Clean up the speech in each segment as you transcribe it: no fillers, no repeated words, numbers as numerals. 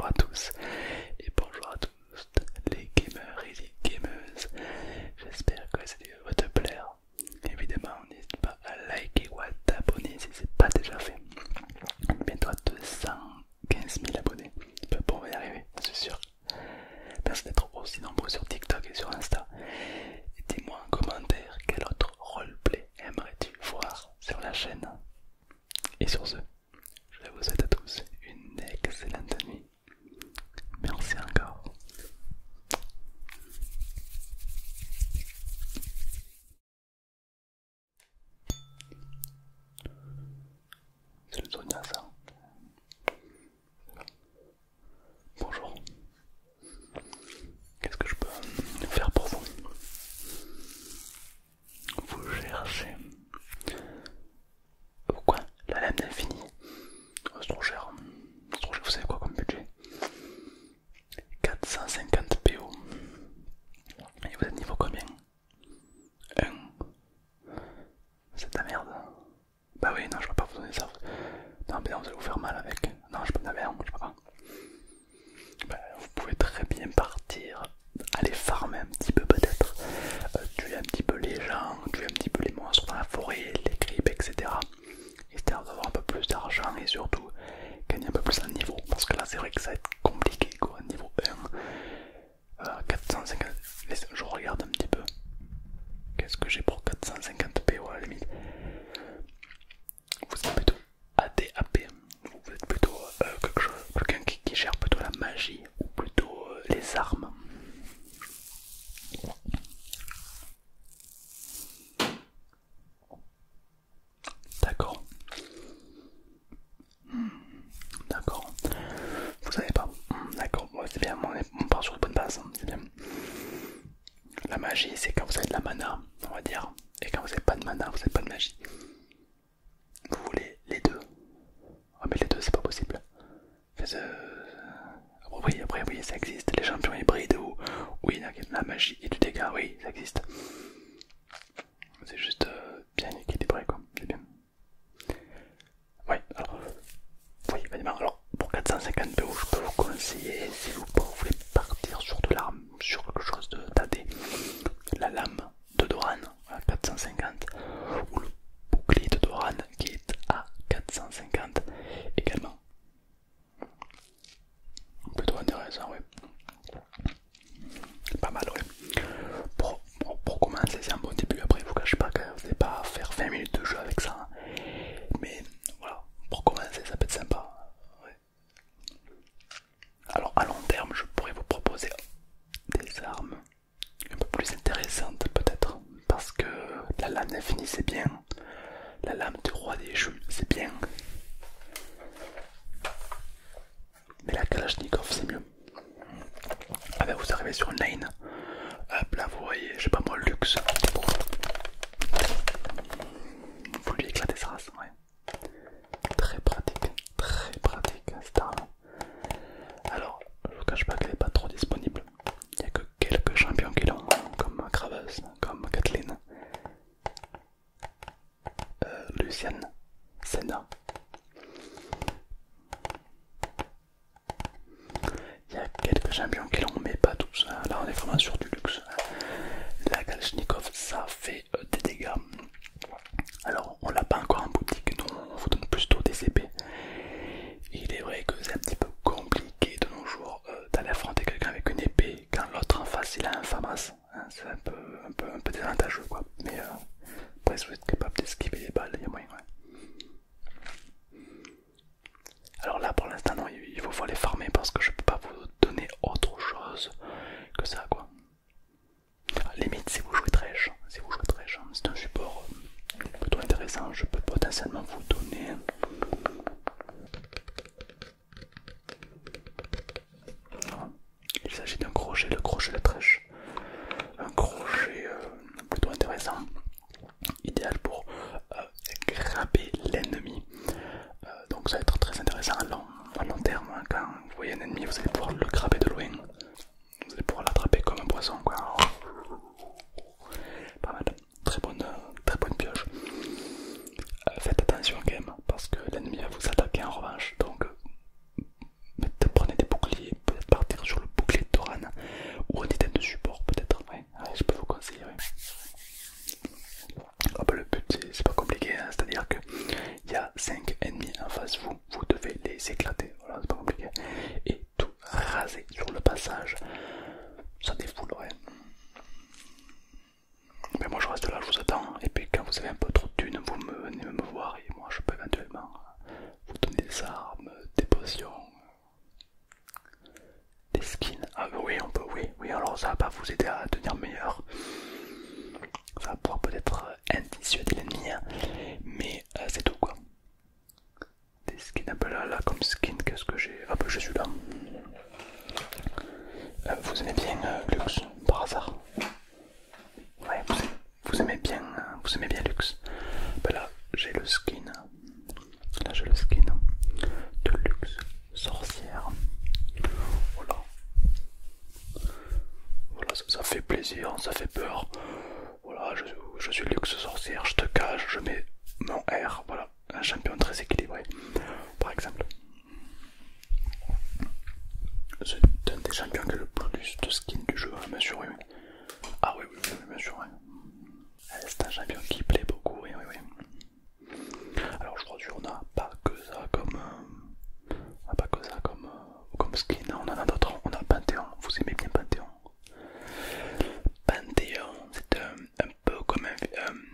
à tous et bonjour à tous les gamers et les gameuses. J'espère que cette vidéo va te plaire. Évidemment, n'hésite pas à liker ou à t'abonner si ce n'est pas déjà fait. Bientôt à 215 000 abonnés. Bon, on va y arriver, c'est sûr. Merci d'être aussi nombreux sur TikTok et sur Insta. Et dis-moi en commentaire quel autre roleplay aimerais-tu voir sur la chaîne. Et sur ce, je vous souhaite à tous une excellente nuit. Merci encore. C'est le Sonia ça. Bonjour. Qu'est-ce que je peux faire pour vous? Vous cherchez. Pourquoi la lame d'infini? Oh, c'est trop cher. C'est trop cher. Vous savez quoi comme budget? 450 PO. Et vous êtes niveau combien? 1. C'est de la merde. Bah oui, non, je peux pas vous donner ça. Non, mais non, vous allez vous faire mal avec. Non, je peux pas. Non, je peux pas. Bah, vous pouvez très bien partir, aller farmer un petit peu peut-être, tuer un petit peu les gens, tuer un petit peu les monstres dans la forêt, les creeps, etc. Histoire d'avoir un peu plus d'argent et surtout gagner un peu plus en niveau. Parce que là, c'est vrai que ça va être compliqué quoi. Niveau 1, 450. Je regarde un petit peu. Qu'est-ce que j'ai pour 450 PO à la limite? Vous êtes plutôt ADAP, vous êtes plutôt quelqu'un qui gère plutôt la magie ou plutôt les armes. D'accord. D'accord. Vous savez pas. D'accord, ouais, c'est bien, on part sur de bonnes bases, c'est bien. La magie, c'est quand vous avez de la mana, on va dire. Et quand vous n'avez pas de mana, vous n'avez pas de magie. Vous voulez les deux? Ah mais les deux c'est pas possible. Oui, après oui ça existe, les champions hybrides où oui il y a de la magie et du dégât, oui ça existe. C'est juste bien équilibré quoi, c'est bien. Oui, alors, oui évidemment, alors pour 450 PO je peux vous conseiller, si vous voulez partir sur de l'arme, sur quelque chose d'AD, la lame de Doran à 450 ou le bouclier de Doran qui est à 450 également. Plutôt intéressant, oui. Pas mal, oui. Pour commencer, c'est un bon début. Après, je vous cache pas que vous n'allez pas faire 20 minutes de jeu avec ça. Mais voilà, pour commencer, ça peut être sympa. Ouais. Alors, à long terme, je pourrais vous proposer des armes un peu plus intéressantes, peut-être. Parce que la lame d'infini, c'est bien. La lame du roi des jeux, c'est bien. Mais la Kalachnikov c'est mieux. Ah ben vous arrivez sur une lane. Hop là vous voyez, je sais pas moi, le luxe. Vous lui éclatez sa race, ouais. Très pratique cette arme. Alors, je vous cache pas qu'elle n'est pas trop disponible. Il n'y a que quelques champions qui l'ont, comme Kravas, comme Kathleen, Lucian, Senna. Il y a quelques champions qui l'ont, mais pas tous. Là, on est vraiment sur du luxe. La Kalachnikov, ça fait des dégâts. Alors, on l'a pas encore en boutique, nous on vous donne plutôt des épées. Il est vrai que c'est un petit peu compliqué de nos jours d'aller affronter quelqu'un avec une épée quand l'autre en face il a un FAMAS. Hein, c'est un peu désavantageux quoi. Mais après, si vous êtes capable d'esquiver les balles, il y a moyen. Ouais. Alors là pour l'instant non, il faut les farmer parce que je peux pas vous donner autre chose que ça quoi. Limite si vous jouez trèche, c'est un support plutôt intéressant, je peux potentiellement vous donner. Il s'agit d'un crochet, le crochet de trèche. Un crochet plutôt intéressant, idéal pour grabber l'ennemi. Donc ça va être très intéressant à long terme hein, quand éclater, voilà, c'est pas compliqué. Et tout raser sur le passage, ça défoule, ouais. Mais moi je reste là, je vous attends, et puis quand vous avez un peu trop de thunes, vous venez me voir et moi je peux éventuellement vous donner des armes, des potions, des skins. Ah oui, on peut, oui, alors ça va pas vous aider à devenir meilleur. Ça va pouvoir peut-être dissuader l'ennemi, hein. Mais c'est tout quoi. Des skins un peu là comme skin, qu'est-ce que j'ai? Ah bah je suis là. Vous aimez bien Lux par hasard? Ouais, vous aimez bien Lux. Ben là j'ai le skin. Là j'ai le skin de Lux sorcière. Voilà. Voilà, ça fait plaisir, ça fait peur. Voilà, je suis Lux sorcière, je te cache, je mets mon R, voilà, un champion très équilibré, par exemple. C'est un des champions qui a le plus de skins du jeu, bien sûr, oui. Ah oui, bien sûr, oui. C'est un champion qui plaît beaucoup, oui. Alors je crois qu'on n'a pas que ça comme... on n'a pas que ça comme skin, on en a d'autres, on a Panthéon, vous aimez bien Panthéon? Panthéon, c'est un peu comme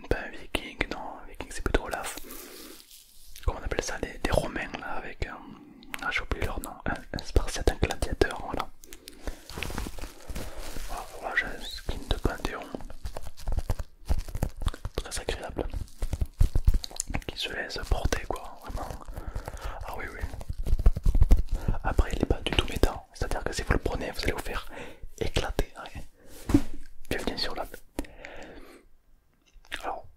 pas un viking, non, un viking c'est plutôt Olaf. Comment on appelle ça, des romains là avec... ah j'ai oublié leur nom, un spartiate, un gladiateur, voilà. Voilà, j'ai un skin de Panthéon. Très agréable. Qui se laisse porter quoi, vraiment. Ah oui. Après il n'est pas du tout méta, c'est-à-dire que si vous le prenez vous allez vous faire éclater. Ouais. Bienvenue sur la... Alors,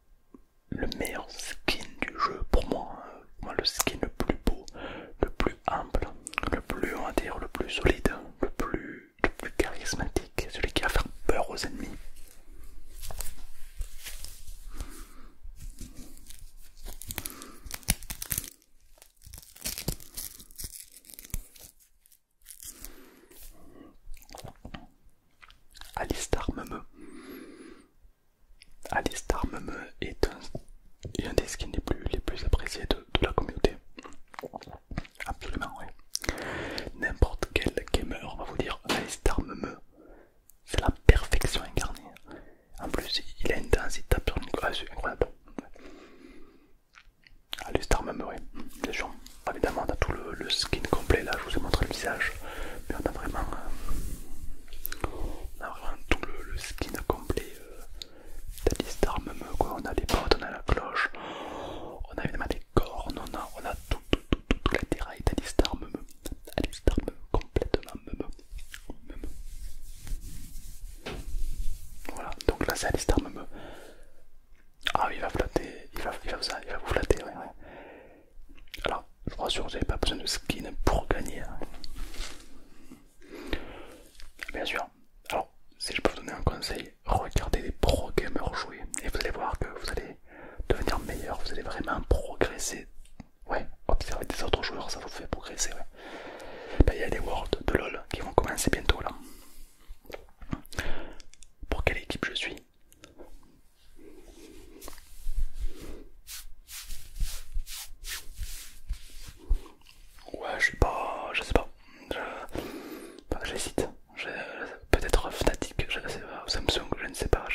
le meilleur skin du jeu pour moi, le skin le plus beau, le plus ample, le plus, on va dire, le plus solide, le plus charismatique, celui qui va faire peur aux ennemis. Alistar Meme est un des skins les plus appréciés de la communauté. Absolument, oui. N'importe quel gamer va vous dire Alistar Meme, c'est la perfection incarnée. En plus, il a une danse, il tape sur une... Ah, c'est incroyable. Alistar Meme, oui, bien sûr. Évidemment, on a tout le skin complet, là, je vous ai montré le visage. Mais on a vraiment tout le skin complet d'Alistar Meme, quoi. On a les bottes, on a la cloche, on a évidemment les cornes, on a tout la déraille d'Alistar Meme. Alistar Meme, complètement Meme. Voilà, donc là c'est Alistar Meme. Ah oui, il va flatter, il va vous flatter, ouais. Alors, je vous rassure, vous n'avez pas besoin de skin pour gagner, hein. Bien sûr. Alors, si je peux vous donner un conseil, regardez les pro gamers jouer et vous allez voir que vous allez devenir meilleur, vous allez vraiment progresser. Ouais, observez des autres joueurs, ça vous fait progresser, ouais. Ben, il y a les Worlds de LoL qui vont commencer bientôt là. Pour quelle équipe je suis? Ouais, je sais pas. J'hésite. Peut-être Fnatic, Samsung, je ne sais pas.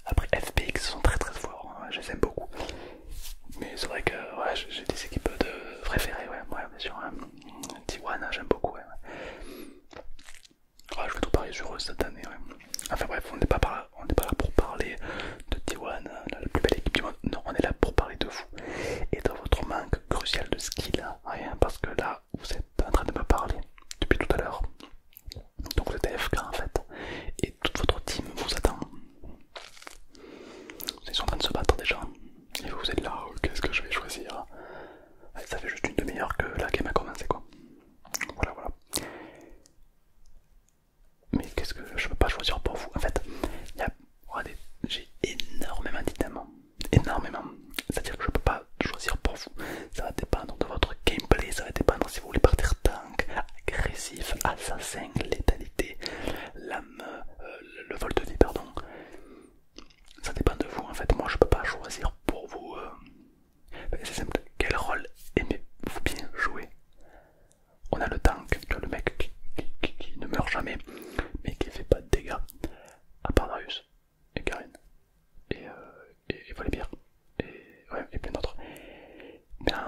Après FPX sont très forts, hein, je les aime beaucoup. Mais c'est vrai que ouais, j'ai des équipes de préférées, ouais, bien sûr. Hein. T1, j'aime beaucoup, ouais. Ouais, je vais tout parier sur eux cette année, ouais. Enfin bref, on n'est pas là pour parler de T1, la plus belle équipe du monde. Non, on est là pour parler de vous et de votre manque crucial de skill. Rien, parce que là, vous êtes en train de me parler depuis tout à l'heure. Donc vous êtes AFK en fait. Et toute votre team vous attend. Ils sont en train de se battre déjà. Et vous êtes là, qu'est-ce que je vais choisir?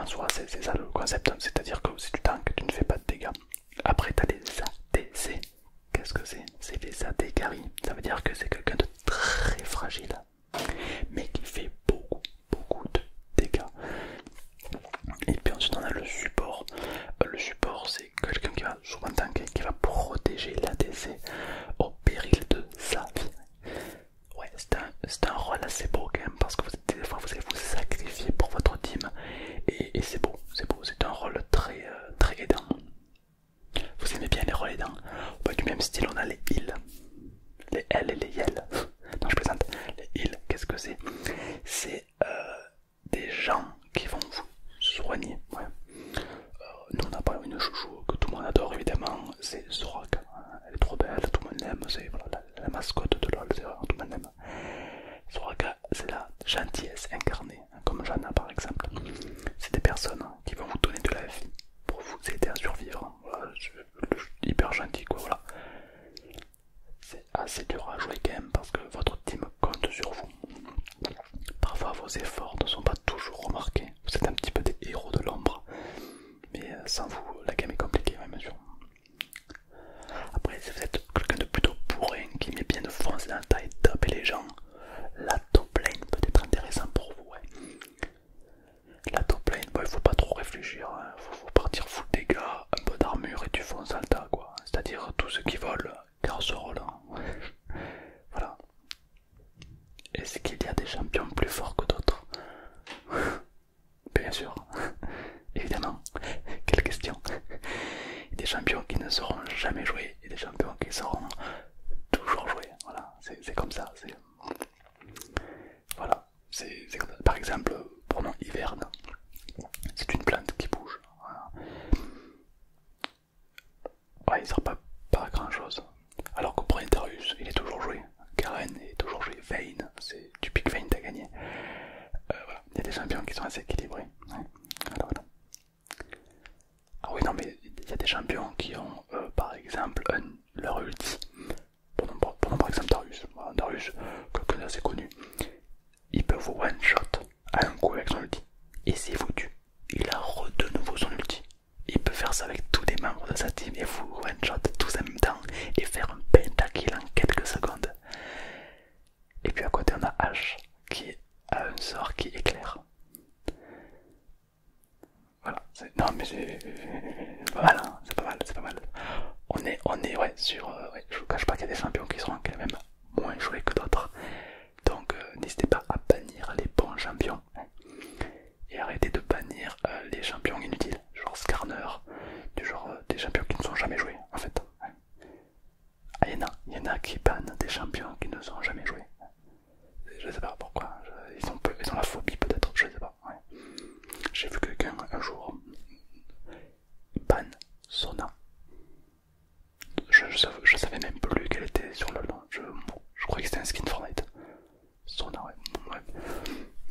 soi, c'est ça le concept, c'est-à-dire que si tu tankes, tu ne fais pas de dégâts. Après, tu as les ADC. Qu'est-ce que c'est? C'est les AD carry. Ça veut dire que c'est quelqu'un de très fragile, mais qui fait beaucoup de dégâts. Et puis ensuite, on a le support. Le support, c'est quelqu'un qui va souvent tanker, qui va protéger l'ADC au péril de sa vie. Ouais, c'est un rôle assez beau quand même, parce que des fois vous allez vous sacrifier pour votre team, et c'est beau, c'est un rôle très aidant. Vous aimez bien les rôles aidants? Bah, du même style, on a les heals, les L et les YEL. Non, je plaisante. Les heals, qu'est-ce que c'est? C'est des gens qui vont vous soigner. Ouais. Nous, on n'a pas une chouchou que tout le monde adore, évidemment, c'est Soraka. Elle est trop belle, tout le monde l'aime, c'est voilà, la mascotte de LoL, c'est vraiment tout le monde l'aime. Soraka, c'est la gentillesse incarnée, comme Jana par exemple. C'est des personnes qui vont vous donner de la vie pour vous aider à survivre. Voilà, hyper gentil quoi, voilà. C'est assez dur à jouer quand même parce que votre team compte sur vous. Parfois vos efforts ne sont pas toujours remarqués. Vous êtes un petit peu des héros de l'ombre. Mais sans vous, la game est compliquée, bien sûr. Après, si vous êtes quelqu'un de plutôt bourrin, qui met bien de foncer dans le tas et taper les gens, la top lane peut être intéressant pour vous. Ouais. La top lane, bon, il faut pas trop réfléchir, hein. Faut partir full dégâts, un peu d'armure et tu fonces dans le tas, quoi. C'est-à-dire tous ceux qui volent, car ce rôle. Voilà. Est-ce qu'il y a des champions plus forts que d'autres? Bien sûr, évidemment. Quelle question. Des champions qui ne sauront jamais jouer et des champions qui sauront toujours jouer. Voilà, c'est comme ça. Voilà, par exemple, prenons Hiverne. C'est une plante qui bouge. Voilà. Ouais, il sert pas à grand chose. Alors que prenez Darius, il est toujours joué. Garen est toujours joué. Vayne, c'est du pick Vayne, t'as gagné. Voilà. Il y a des champions qui sont assez équilibrés. Ouais. Voilà. Ah oui, non, mais il y a des champions qui ont par exemple leur ulti. Prenons par exemple Darius. Voilà, Darius, quelqu'un d'assez connu. Il peut vous one shot à un coup avec son ulti. Et s'il vous tue, il a de nouveau son ulti. Il peut faire ça avec tous les membres de sa team et vous one shot tous en même temps et faire un pentakill en quelques secondes. Et puis à côté on a H qui a un sort qui éclaire. Voilà, non mais c'est pas mal, hein, c'est pas mal. On est ouais, sur, ouais, je vous cache pas qu'il y a des champions qui seront quand même moins joués que d'autres. Donc n'hésitez pas à bannir les bons champions, hein, et arrêtez de bannir les champions inutiles, genre Skarner, du genre des champions qui ne sont jamais joués en fait. Hein. Ah, il y en a qui bannent des champions qui ne sont jamais joués. Je sais pas pourquoi, ils ont la phobie peut-être, je sais pas. Ouais. J'ai vu quelqu'un un jour ban Sona. Je savais même plus qu'elle était sur le nom. Je croyais que c'était un skin Fortnite. Sona, ouais.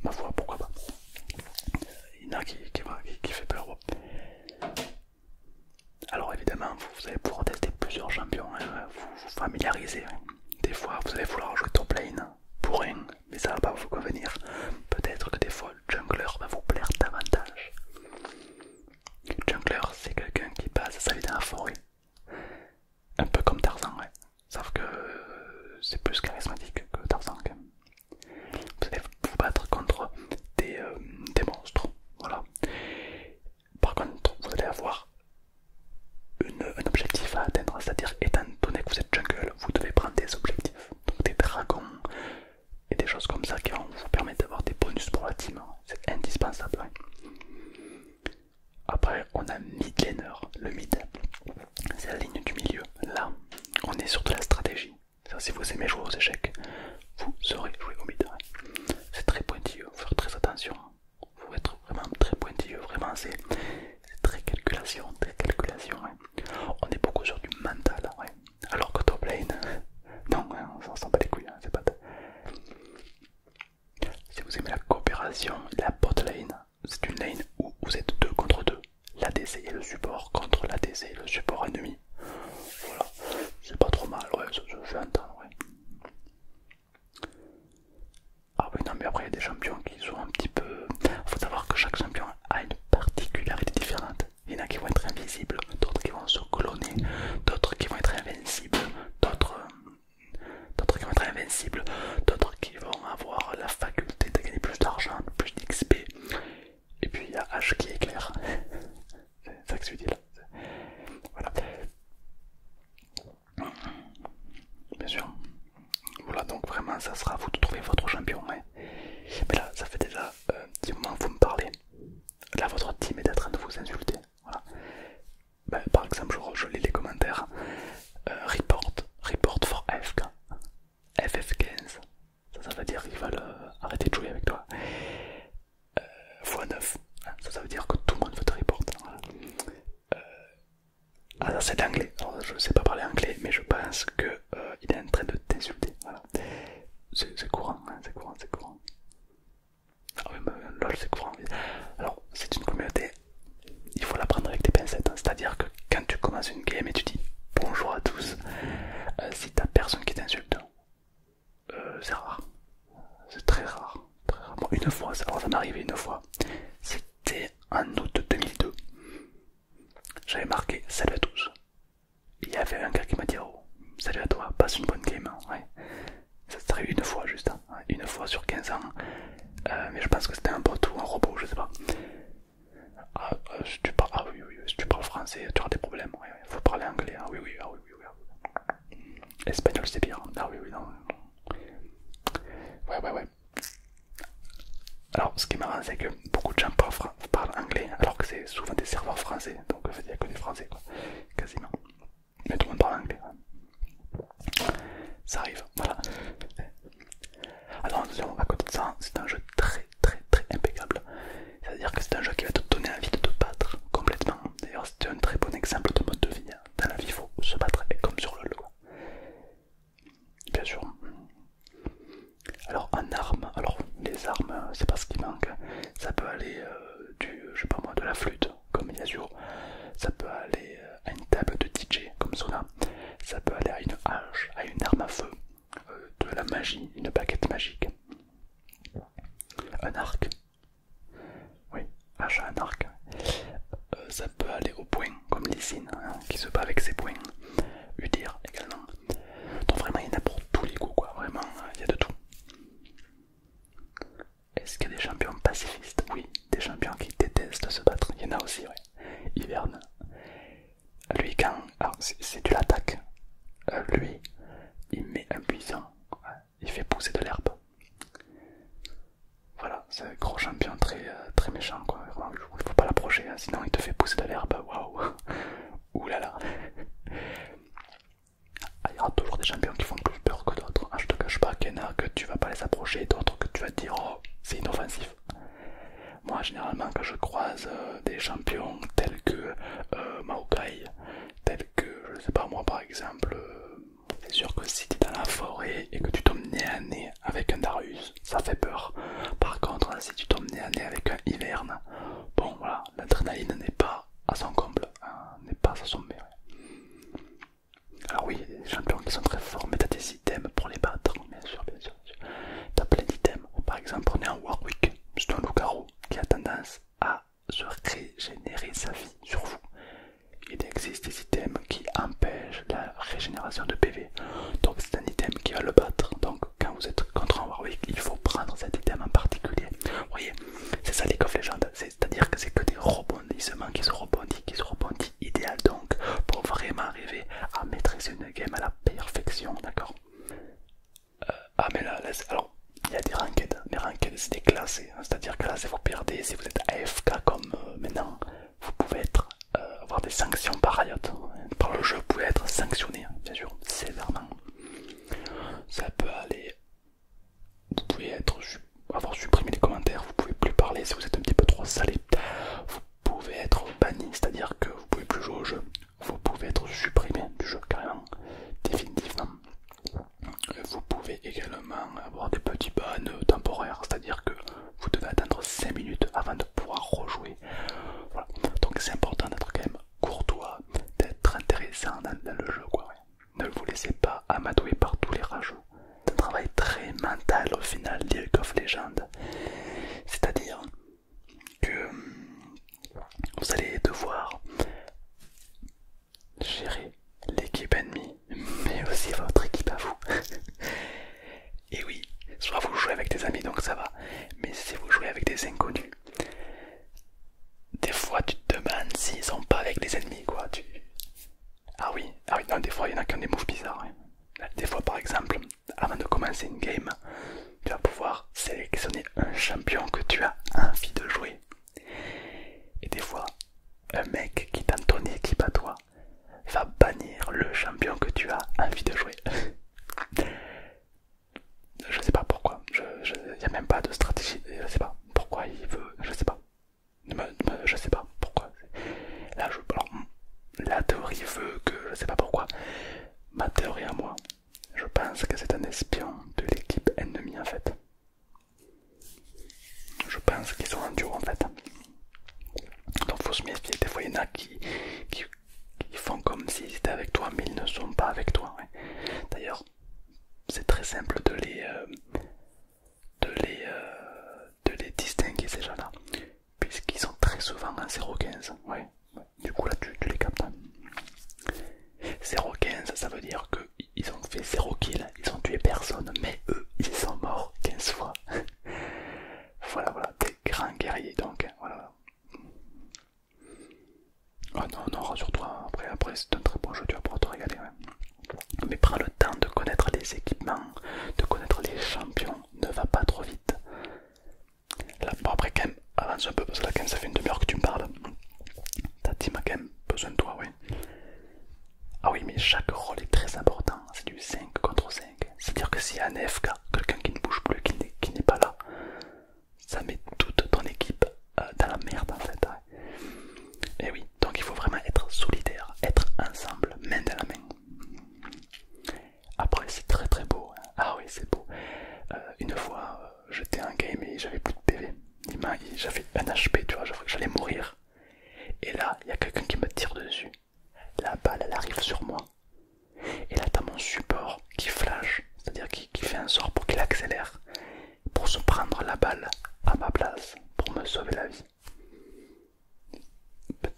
Ma foi, pourquoi pas. Il y en a qui fait peur. Bon. Alors évidemment, vous allez pouvoir tester plusieurs champions, hein, vous familiariser. Hein. Des fois, vous allez vouloir jouer top lane pour rien, mais ça va pas vous convenir. Peut-être que des fois, le jungler va vous plaire davantage. Jungler, c'est quelqu'un qui passe sa vie dans la forêt. Un peu comme Tarzan, ouais. Sauf que c'est plus charismatique que Tarzan quand même. Vous allez vous battre contre des monstres, voilà. Par contre, vous allez avoir un objectif à atteindre, c'est-à-dire étant donné que vous êtes jungle, vous devez prendre des objectifs. Donc des dragons et des choses comme ça qui vont vous permettre d'avoir des bonus pour la team. C'est indispensable. Hein. Après, on a mid laner. Le mid, c'est la ligne du milieu. Là, on est sur de la stratégie. Si vous aimez jouer aux échecs, vous saurez jouer au mid. C'est très pointilleux, faut faire très attention. Faut être vraiment très pointilleux, vraiment c'est très calculation, hein. On est beaucoup sur du mental, ouais. Alors que top lane, non, hein, on s'en sent pas les couilles, hein, c'est pas. Si vous aimez la coopération, la bot lane, c'est une lane où vous êtes deux contre deux. L'ADC et le support contre l'ADC et le support ennemi. Voilà, c'est pas trop mal, ouais, je fais entendre, ouais. Ah oui, non, mais après il y a des champions qui sont un petit peu... Faut savoir que chaque champion a une H qui éclaire. C'est ça que je veux dire. Voilà. Bien sûr. Voilà, donc vraiment, ça sera à vous de trouver votre champion. Hein. Mais là, ça fait déjà un petit moment que vous me parlez. Là, votre team est en train de vous insulter. Voilà. Ben, par exemple, je lis les commentaires. Report for FK. FF15. Ça veut dire qu'ils veulent arrêter de jouer avec toi. x9. Ça veut dire que tout le monde veut te report. Voilà. Ah, ça c'est l'anglais. Alors, je sais pas parler anglais, mais je pense que il est en train de t'insulter. Voilà. C'est courant, hein, c'est courant, c'est courant. Ah oui, mais lol, c'est courant. Alors, c'est une communauté, il faut la prendre avec des pincettes. Hein. C'est-à-dire que quand tu commences une game et tu dis bonjour à tous, si t'as personne qui t'insulte, c'est rare. C'est très rare. Très rare. Bon, une fois, alors ça m'est arrivé une fois. C'était en août 2002. J'avais marqué salut à tous. Il y avait un gars qui m'a dit oh, salut à toi, passe une bonne game. Ouais. Ça s'est arrivé une fois juste. Hein. Une fois sur 15 ans. Mais je pense que c'était un bot ou un robot, je sais pas. Si tu parles, si tu parles français, tu auras des problèmes. Ouais, faut parler anglais. Ah oui, oui, ah oui, oui, oui. Espagnol c'est pire. Ah oui, oui, non. Ouais. Alors, ce qui est marrant, c'est que beaucoup de gens parlent anglais, alors que c'est souvent des serveurs français. Donc, en fait, il n'y a que des français, quoi. Quasiment. Mais tout le monde parle anglais. Hein. Ça arrive, voilà. Alors, attention, à côté de ça, c'est un jeu très impeccable. C'est-à-dire que c'est un jeu qui va te donner envie de te battre complètement. D'ailleurs, c'est un très bon exemple de mode de vie. Hein. Dans la vie, il faut se battre comme sur LoL, quoi. Bien sûr. Alors en armes, alors les armes c'est pas ce qui manque, ça peut aller je sais pas moi, de la flûte comme Yasuo, ça peut aller à une table de DJ comme Sona, ça peut aller à une hache, à une arme à feu, de la magie, une baguette magique, un arc, oui, hache à un arc, ça peut aller au poing comme Lee Sin, hein, qui se bat avec ses poings, Udyr également, donc vraiment il y en a pour tous les goûts quoi, vraiment il y a de tout. Est-ce qu'il y a des champions pacifistes? Oui, des champions qui détestent se battre, il y en a aussi, ouais. Hiverne. Lui, quand. Alors, si tu l'attaques, lui, il met un puissant, il fait pousser de l'herbe. Voilà, c'est un gros champion très méchant, quoi. Vraiment, il faut pas l'approcher, hein, sinon il te fait pousser de l'herbe, waouh. Ouh là là. Ah, il y aura toujours des champions qui font plus peur que d'autres. Ah, je te cache pas qu'il y en a que tu vas pas les approcher, d'autres que tu vas te dire oh c'est inoffensif. Moi généralement quand je croise des champions tels que Maokai, tels que je sais pas moi par exemple, c'est sûr que si tu es dans la forêt et que tu tombes nez à nez avec un Darius, ça fait peur. Par contre si tu tombes nez à nez avec un Hiverne, bon voilà, l'adrénaline n'est pas à son comble, hein, n'est pas à son sommet. Alors oui, il y a des champions qui sont très forts, mais t'as des items pour les battre, bien sûr. T'as plein d'items. Par exemple, prenez un Warwick, c'est un loup-garou qui a tendance à se régénérer sa vie sur vous. Il existe des items qui empêchent la régénération de PV. Donc c'est un item qui va le battre. Donc quand vous êtes contre un Warwick, il faut prendre cet item en particulier. Vous voyez, c'est ça League of Legends. C'est-à-dire que c'est que des rebondissements qui se rebondissent idéal donc pour vraiment arriver à maîtriser une game à la perfection, d'accord. Ah mais là alors il y a des ranked, les ranked c'est des classés, hein, c'est-à-dire que là si vous perdez, si vous êtes AFK comme maintenant, vous pouvez avoir des sanctions par Riot, s'ils sont pas avec les ennemis quoi, tu... ah oui, non, des fois il y en a qui ont des moves bizarres. Ouais. Des fois par exemple, avant de commencer une game, tu vas pouvoir sélectionner un champion que tu as envie de jouer. Et des fois, un mec qui est dans ton équipe à toi va bannir le champion que tu as envie de jouer. Je sais pas pourquoi, y a même pas de stratégie, je sais pas pourquoi il veut, je sais pas. Je sais pas pourquoi. Là, alors, la théorie veut que, je sais pas pourquoi, ma théorie à moi, je pense que c'est un espion de l'équipe ennemie en fait. Je pense qu'ils sont en duo en fait. Donc faut se méfier, des fois il y en a qui font comme s'ils étaient avec toi mais ils ne sont pas avec toi. Ouais. D'ailleurs, c'est très simple de les distinguer ces gens-là, puisqu'ils sont très souvent en 0,15. Ouais. Du coup là tu les captes. 0,15 ça veut dire qu'ils ont fait 0 kill, ils ont tué personne, mais eux ils sont morts 15 fois. Voilà, des grands guerriers donc, voilà. Oh non, rassure-toi, après c'est un très bon jeu, tu vas pouvoir te régaler. Ouais. Mais prends le temps de connaître les équipements, de connaître les champions, ne va pas trop vite. Là, bon après quand même, avance un peu parce que là quand même ça fait une demi-heure que tu me parles. Ta team a quand même besoin de toi, oui. Ah oui, mais chaque rôle est très important, c'est du 5 contre 5. C'est-à-dire que s'il y a un FK, quelqu'un qui ne bouge plus, qui n'est pas là, ça met toute ton équipe dans la merde en fait. Ouais. Et oui, donc il faut vraiment être solidaire, être ensemble, main dans la main. Après c'est très très beau, hein. Ah oui c'est beau. Une fois j'étais en game et j'avais plus de PV. J'avais un HP, tu vois, j'allais mourir. Et là, il y a quelqu'un qui me tire dessus. La balle, elle arrive sur moi. Et là, t'as mon support qui flash, c'est-à-dire qui fait un sort pour qu'il accélère, pour se prendre la balle à ma place, pour me sauver la vie.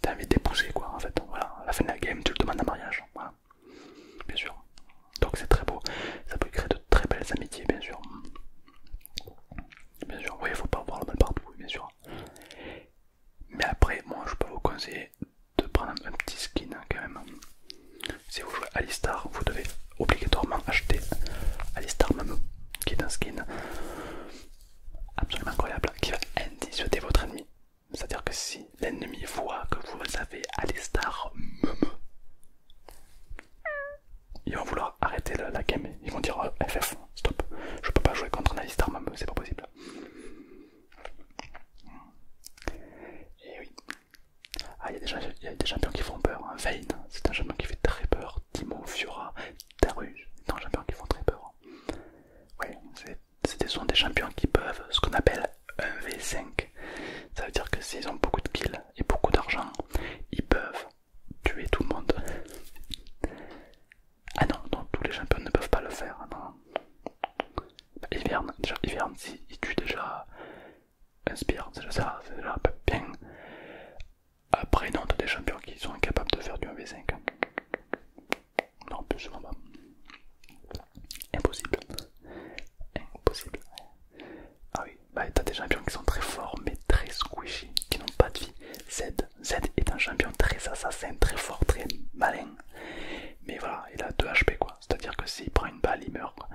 T'as envie d'épouser quoi, en fait. Voilà, à la fin de la game, tu le demandes en mariage. Voilà. Bien sûr. Donc c'est très beau. Ça peut créer de très belles amitiés, bien sûr. Bien sûr, oui, il faut pas avoir la balle partout, bien sûr. Mais après, moi, je peux vous conseiller de prendre un petit skin hein, quand même. Si vous jouez Alistar, vous devez obligatoirement acheter Alistar Mameux, qui est un skin absolument incroyable, qui va dissuader votre ennemi. C'est-à-dire que si l'ennemi voit que vous avez Alistar Mameux, ils vont vouloir arrêter la game, ils vont dire FF, stop, je peux pas jouer contre un Alistar Mameux, c'est pas possible. Et oui. Ah, il y a des champions qui font peur. Hein. Vayne, c'est un champion qui fait très peur. Timo, Fiora, Daruge, c'est un champion qui font très peur. Oui, ce sont des champions qui peuvent ce qu'on appelle un V5. Ça veut dire que s'ils ont beaucoup de kills et beaucoup d'argent, ils peuvent tuer tout le monde. Ah non, tous les champions ne peuvent pas le faire. Non. Ivern, il tue déjà un Spear, c'est déjà bien. Après, non, t'as des champions qui sont incapables de faire du 1v5. Non, plus souvent pas. Impossible. Impossible. Ah oui, bah t'as des champions qui sont très forts mais très squishy, qui n'ont pas de vie. Z est un champion très assassin, très fort, très malin. Mais voilà, il a 2 HP quoi. C'est-à-dire que s'il prend une balle, il meurt quoi.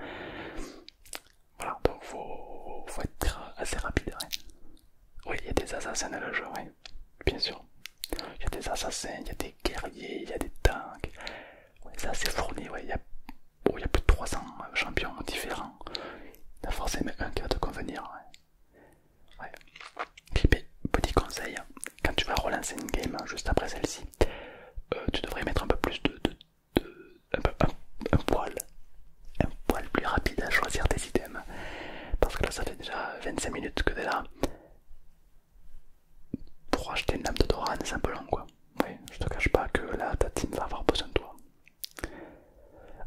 Voilà, donc faut être assez rapide. Ouais. Oui, il y a des assassins dans le jeu, oui. Bien sûr. Il y a des assassins, il y a des guerriers, il y a des tanks. Ouais, c'est assez fourni, ouais. Il y a plus de 300 champions différents. Il y en a forcément un qui va te convenir. Ouais. Ouais. Petit conseil, quand tu vas relancer une game juste après celle-ci, tu devrais mettre un peu plus un poil plus rapide à choisir tes items. Parce que là ça fait déjà 25 minutes que t'es là. Pour acheter une lame de Doran, c'est un peu long quoi. Ouais, je te cache pas que là ta team va avoir besoin de toi.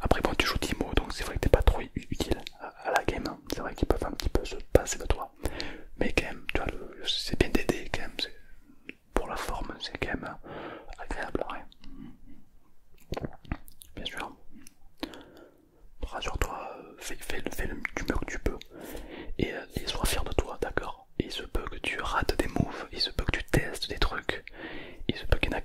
Après bon, tu joues Timo, donc c'est vrai que t'es pas trop utile à la game. C'est vrai qu'ils peuvent un petit peu se passer de toi. Mais quand même, tu vois, c'est bien d'aider quand même. Pour la forme, c'est quand même agréable. Ouais. Bien sûr. Rassure-toi, fais du mieux que tu peux. Et sois fier de toi, d'accord? Il se peut que tu rates des moves, il se peut que tu testes des trucs, il se peut qu'il y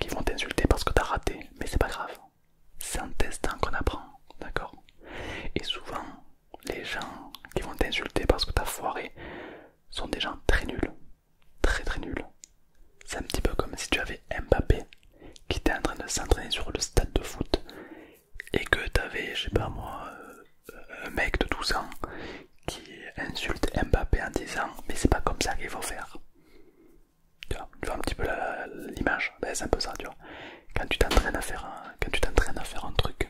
s'entraîner sur le stade de foot et que t'avais, je sais pas moi, un mec de 12 ans qui insulte Mbappé en disant mais c'est pas comme ça qu'il faut faire. Tu vois un petit peu l'image, ben, c'est un peu ça, tu vois. Quand tu t'entraînes à faire un truc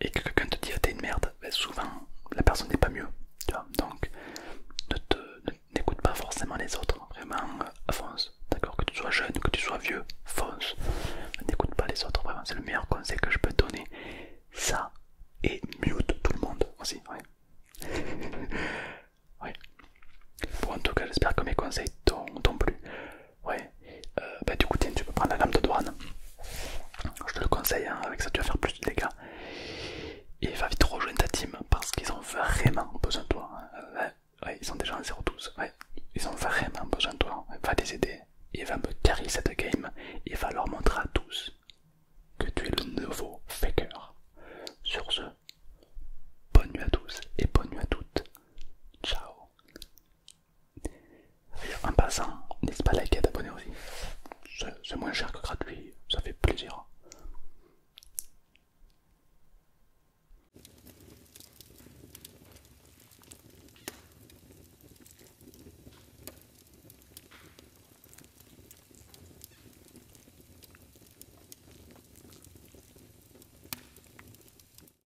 et que quelqu'un te dit ah, t'es une merde, ben, souvent la personne n'est pas mieux, tu vois. Donc n'écoute pas forcément les autres, vraiment fonce, d'accord, que tu sois jeune, que tu sois vieux, fonce, n'écoute pas les autres, vraiment c'est le meilleur conseil que je peux te donner, ça, et mute tout le monde aussi, ouais. Ouais. Bon, en tout cas j'espère que mes conseils t'ont plu, ouais. Bah du coup tiens, tu peux prendre la lame de douane, je te le conseille, hein. Avec ça tu vas faire plus de dégâts. Et va vite rejoindre ta team parce qu'ils ont vraiment besoin de toi. Ouais, ils sont déjà en 0-12. Ouais, ils ont vraiment besoin de toi. Va les aider et va me carry cette game et va leur montrer